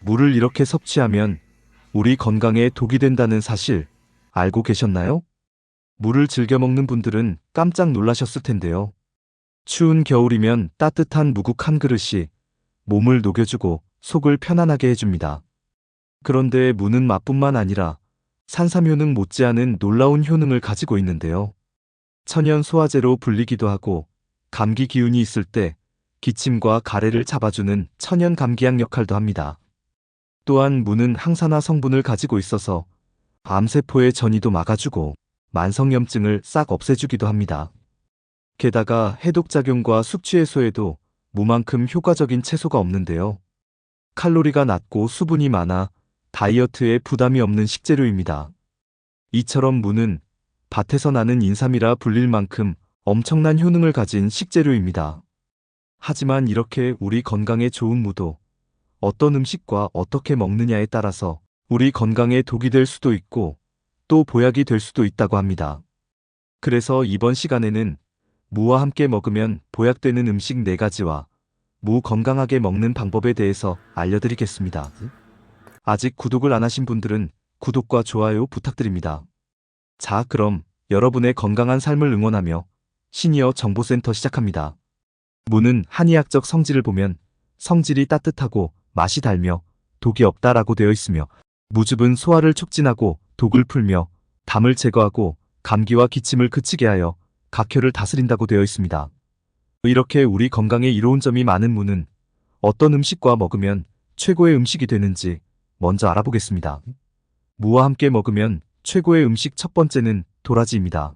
물을 이렇게 섭취하면 우리 건강에 독이 된다는 사실 알고 계셨나요? 물을 즐겨 먹는 분들은 깜짝 놀라셨을 텐데요. 추운 겨울이면 따뜻한 묵국 한 그릇이 몸을 녹여주고 속을 편안하게 해줍니다. 그런데 무는 맛뿐만 아니라 산삼효능 못지않은 놀라운 효능을 가지고 있는데요. 천연 소화제로 불리기도 하고 감기 기운이 있을 때 기침과 가래를 잡아주는 천연 감기약 역할도 합니다. 또한 무는 항산화 성분을 가지고 있어서 암세포의 전이도 막아주고 만성염증을 싹 없애주기도 합니다. 게다가 해독작용과 숙취 해소에도 무만큼 효과적인 채소가 없는데요. 칼로리가 낮고 수분이 많아 다이어트에 부담이 없는 식재료입니다. 이처럼 무는 밭에서 나는 인삼이라 불릴 만큼 엄청난 효능을 가진 식재료입니다. 하지만 이렇게 우리 건강에 좋은 무도 어떤 음식과 어떻게 먹느냐에 따라서 우리 건강에 독이 될 수도 있고 또 보약이 될 수도 있다고 합니다. 그래서 이번 시간에는 무와 함께 먹으면 보약되는 음식 4가지와 무 건강하게 먹는 방법에 대해서 알려드리겠습니다. 아직 구독을 안 하신 분들은 구독과 좋아요 부탁드립니다. 자, 그럼 여러분의 건강한 삶을 응원하며 시니어 정보센터 시작합니다. 무는 한의학적 성질을 보면 성질이 따뜻하고 맛이 달며 독이 없다라고 되어 있으며 무즙은 소화를 촉진하고 독을 풀며 담을 제거하고 감기와 기침을 그치게 하여 각혈을 다스린다고 되어 있습니다. 이렇게 우리 건강에 이로운 점이 많은 무는 어떤 음식과 먹으면 최고의 음식이 되는지 먼저 알아보겠습니다. 무와 함께 먹으면 최고의 음식 첫 번째는 도라지입니다.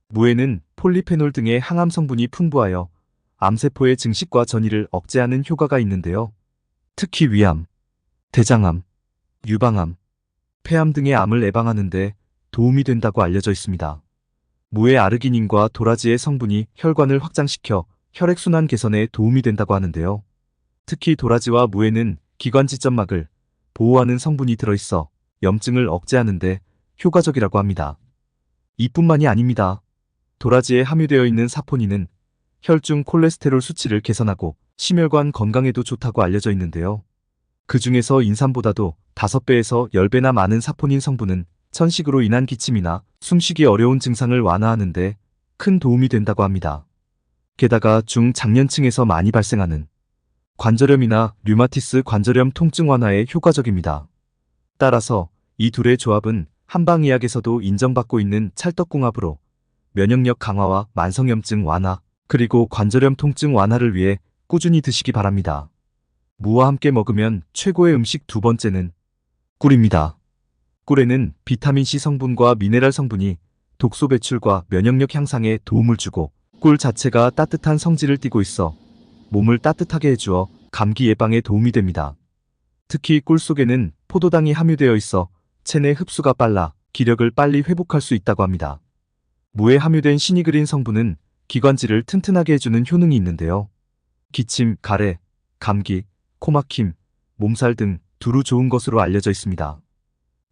무에는 폴리페놀 등의 항암 성분이 풍부하여 암세포의 증식과 전이를 억제하는 효과가 있는데요. 특히 위암, 대장암, 유방암, 폐암 등의 암을 예방하는 데 도움이 된다고 알려져 있습니다. 무의 아르기닌과 도라지의 성분이 혈관을 확장시켜 혈액순환 개선에 도움이 된다고 하는데요. 특히 도라지와 무에는 기관지점막을 보호하는 성분이 들어있어 염증을 억제하는 데 효과적이라고 합니다. 이뿐만이 아닙니다. 도라지에 함유되어 있는 사포닌은 혈중 콜레스테롤 수치를 개선하고 심혈관 건강에도 좋다고 알려져 있는데요. 그 중에서 인삼보다도 5배에서 10배나 많은 사포닌 성분은 천식으로 인한 기침이나 숨쉬기 어려운 증상을 완화하는 데 큰 도움이 된다고 합니다. 게다가 중장년층에서 많이 발생하는 관절염이나 류마티스 관절염 통증 완화에 효과적입니다. 따라서 이 둘의 조합은 한방의학에서도 인정받고 있는 찰떡궁합으로 면역력 강화와 만성염증 완화, 그리고 관절염 통증 완화를 위해 꾸준히 드시기 바랍니다. 무와 함께 먹으면 최고의 음식 2번째는 꿀입니다. 꿀에는 비타민C 성분과 미네랄 성분이 독소 배출과 면역력 향상에 도움을 주고 꿀 자체가 따뜻한 성질을 띠고 있어 몸을 따뜻하게 해주어 감기 예방에 도움이 됩니다. 특히 꿀 속에는 포도당이 함유되어 있어 체내 흡수가 빨라 기력을 빨리 회복할 수 있다고 합니다. 무에 함유된 시니그린 성분은 기관지를 튼튼하게 해주는 효능이 있는데요. 기침, 가래, 감기, 코막힘, 몸살 등 두루 좋은 것으로 알려져 있습니다.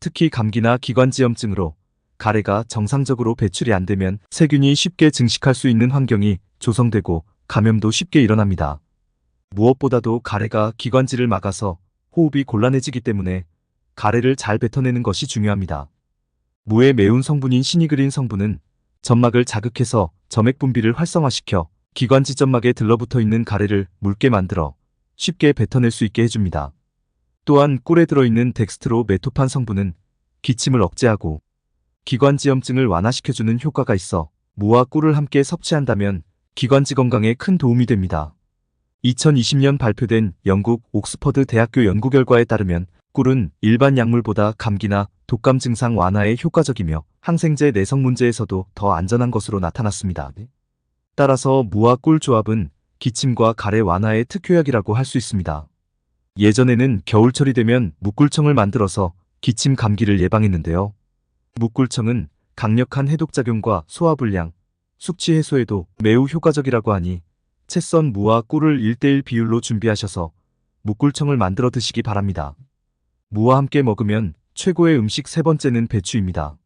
특히 감기나 기관지염증으로 가래가 정상적으로 배출이 안 되면 세균이 쉽게 증식할 수 있는 환경이 조성되고 감염도 쉽게 일어납니다. 무엇보다도 가래가 기관지를 막아서 호흡이 곤란해지기 때문에 가래를 잘 뱉어내는 것이 중요합니다. 무의 매운 성분인 시니그린 성분은 점막을 자극해서 점액 분비를 활성화시켜 기관지 점막에 들러붙어 있는 가래를 묽게 만들어 쉽게 뱉어낼 수 있게 해줍니다. 또한 꿀에 들어있는 덱스트로메토판 성분은 기침을 억제하고 기관지염증을 완화시켜주는 효과가 있어 무와 꿀을 함께 섭취한다면 기관지 건강에 큰 도움이 됩니다. 2020년 발표된 영국 옥스퍼드 대학교 연구 결과에 따르면 꿀은 일반 약물보다 감기나 독감 증상 완화에 효과적이며 항생제 내성 문제에서도 더 안전한 것으로 나타났습니다. 따라서 무와 꿀 조합은 기침과 가래 완화의 특효약이라고 할 수 있습니다. 예전에는 겨울철이 되면 무꿀청을 만들어서 기침 감기를 예방했는데요. 무꿀청은 강력한 해독작용과 소화불량, 숙취 해소에도 매우 효과적이라고 하니 채 썬 무와 꿀을 1:1 비율로 준비하셔서 무꿀청을 만들어 드시기 바랍니다. 무와 함께 먹으면 최고의 음식 3번째는 배추입니다.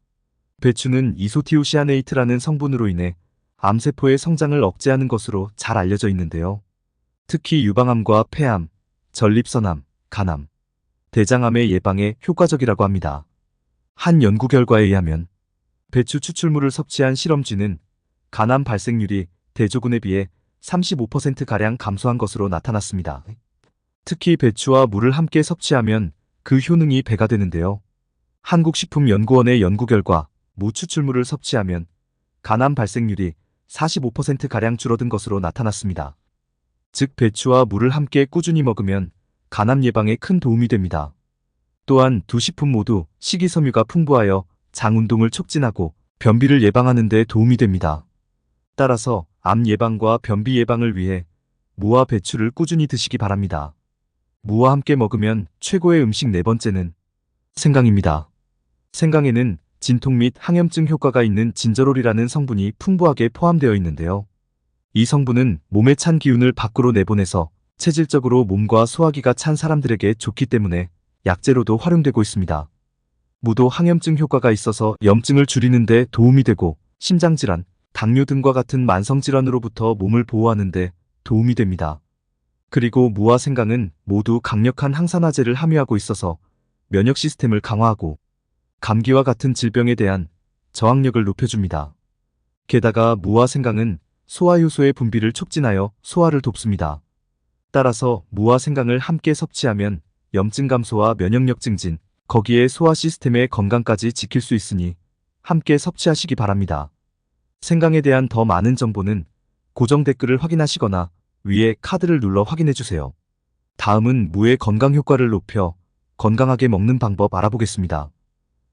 배추는 이소티오시아네이트라는 성분으로 인해 암세포의 성장을 억제하는 것으로 잘 알려져 있는데요. 특히 유방암과 폐암, 전립선암, 간암, 대장암의 예방에 효과적이라고 합니다. 한 연구 결과에 의하면 배추 추출물을 섭취한 실험쥐는 간암 발생률이 대조군에 비해 35%가량 감소한 것으로 나타났습니다. 특히 배추와 물을 함께 섭취하면 그 효능이 배가 되는데요. 한국식품연구원의 연구 결과 무 추출물을 섭취하면 간암 발생률이 45%가량 줄어든 것으로 나타났습니다. 즉 배추와 물을 함께 꾸준히 먹으면 간암 예방에 큰 도움이 됩니다. 또한 두 식품 모두 식이섬유가 풍부하여 장 운동을 촉진하고 변비를 예방하는 데 도움이 됩니다. 따라서 암 예방과 변비 예방을 위해 무와 배추를 꾸준히 드시기 바랍니다. 무와 함께 먹으면 최고의 음식 네 번째는 생강입니다. 생강에는 진통 및 항염증 효과가 있는 진저롤이라는 성분이 풍부하게 포함되어 있는데요. 이 성분은 몸에 찬 기운을 밖으로 내보내서 체질적으로 몸과 소화기가 찬 사람들에게 좋기 때문에 약재로도 활용되고 있습니다. 무도 항염증 효과가 있어서 염증을 줄이는 데 도움이 되고 심장질환, 당뇨 등과 같은 만성질환으로부터 몸을 보호하는 데 도움이 됩니다. 그리고 무와 생강은 모두 강력한 항산화제를 함유하고 있어서 면역 시스템을 강화하고 감기와 같은 질병에 대한 저항력을 높여줍니다. 게다가 무와 생강은 소화효소의 분비를 촉진하여 소화를 돕습니다. 따라서 무와 생강을 함께 섭취하면 염증 감소와 면역력 증진, 거기에 소화 시스템의 건강까지 지킬 수 있으니 함께 섭취하시기 바랍니다. 생강에 대한 더 많은 정보는 고정 댓글을 확인하시거나 위에 카드를 눌러 확인해주세요. 다음은 무의 건강 효과를 높여 건강하게 먹는 방법 알아보겠습니다.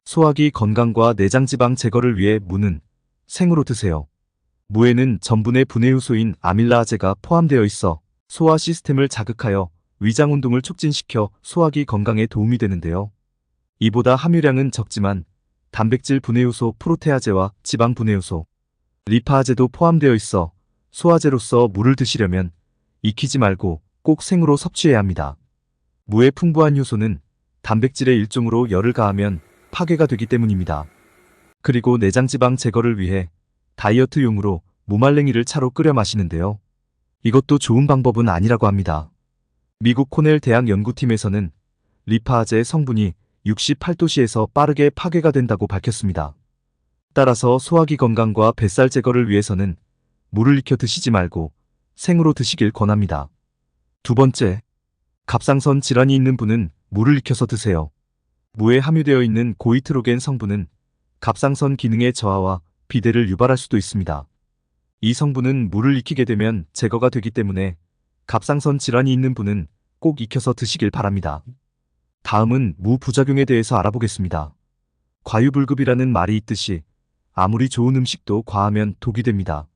소화기 건강과 내장지방 제거를 위해 무는 생으로 드세요. 무에는 전분의 분해 효소인 아밀라아제가 포함되어 있어 소화 시스템을 자극하여 위장 운동을 촉진시켜 소화기 건강에 도움이 되는데요. 이보다 함유량은 적지만 단백질 분해 효소 프로테아제와 지방 분해 효소, 리파아제도 포함되어 있어 소화제로서 무를 드시려면 익히지 말고 꼭 생으로 섭취해야 합니다. 무의 풍부한 효소는 단백질의 일종으로 열을 가하면 파괴가 되기 때문입니다. 그리고 내장지방 제거를 위해 다이어트용으로 무말랭이를 차로 끓여 마시는데요. 이것도 좋은 방법은 아니라고 합니다. 미국 코넬 대학 연구팀에서는 리파아제 성분이 68도씨에서 빠르게 파괴가 된다고 밝혔습니다. 따라서 소화기 건강과 뱃살 제거를 위해서는 무를 익혀 드시지 말고 생으로 드시길 권합니다. 두 번째, 갑상선 질환이 있는 분은 무를 익혀서 드세요. 무에 함유되어 있는 고이트로겐 성분은 갑상선 기능의 저하와 비대를 유발할 수도 있습니다. 이 성분은 무를 익히게 되면 제거가 되기 때문에 갑상선 질환이 있는 분은 꼭 익혀서 드시길 바랍니다. 다음은 무 부작용에 대해서 알아보겠습니다. 과유불급이라는 말이 있듯이 아무리 좋은 음식도 과하면 독이 됩니다.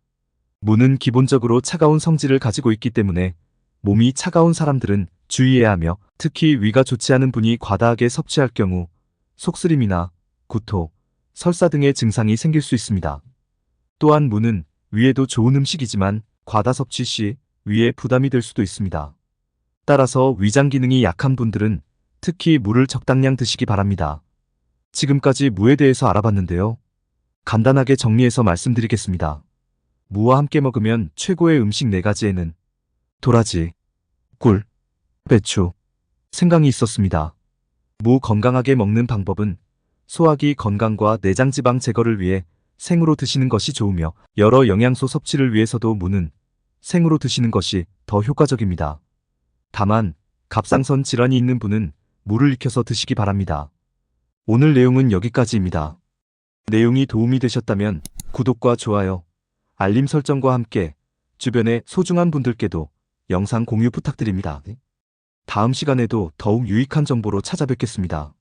무는 기본적으로 차가운 성질을 가지고 있기 때문에 몸이 차가운 사람들은 주의해야 하며 특히 위가 좋지 않은 분이 과다하게 섭취할 경우 속쓰림이나 구토, 설사 등의 증상이 생길 수 있습니다. 또한 무는 위에도 좋은 음식이지만 과다 섭취 시 위에 부담이 될 수도 있습니다. 따라서 위장 기능이 약한 분들은 특히 무를 적당량 드시기 바랍니다. 지금까지 무에 대해서 알아봤는데요. 간단하게 정리해서 말씀드리겠습니다. 무와 함께 먹으면 최고의 음식 4가지에는 도라지, 꿀, 배추, 생강이 있었습니다. 무 건강하게 먹는 방법은 소화기 건강과 내장지방 제거를 위해 생으로 드시는 것이 좋으며 여러 영양소 섭취를 위해서도 무는 생으로 드시는 것이 더 효과적입니다. 다만 갑상선 질환이 있는 분은 무를 익혀서 드시기 바랍니다. 오늘 내용은 여기까지입니다. 내용이 도움이 되셨다면 구독과 좋아요, 알림 설정과 함께 주변의 소중한 분들께도 영상 공유 부탁드립니다. 다음 시간에도 더욱 유익한 정보로 찾아뵙겠습니다.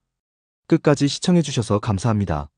끝까지 시청해주셔서 감사합니다.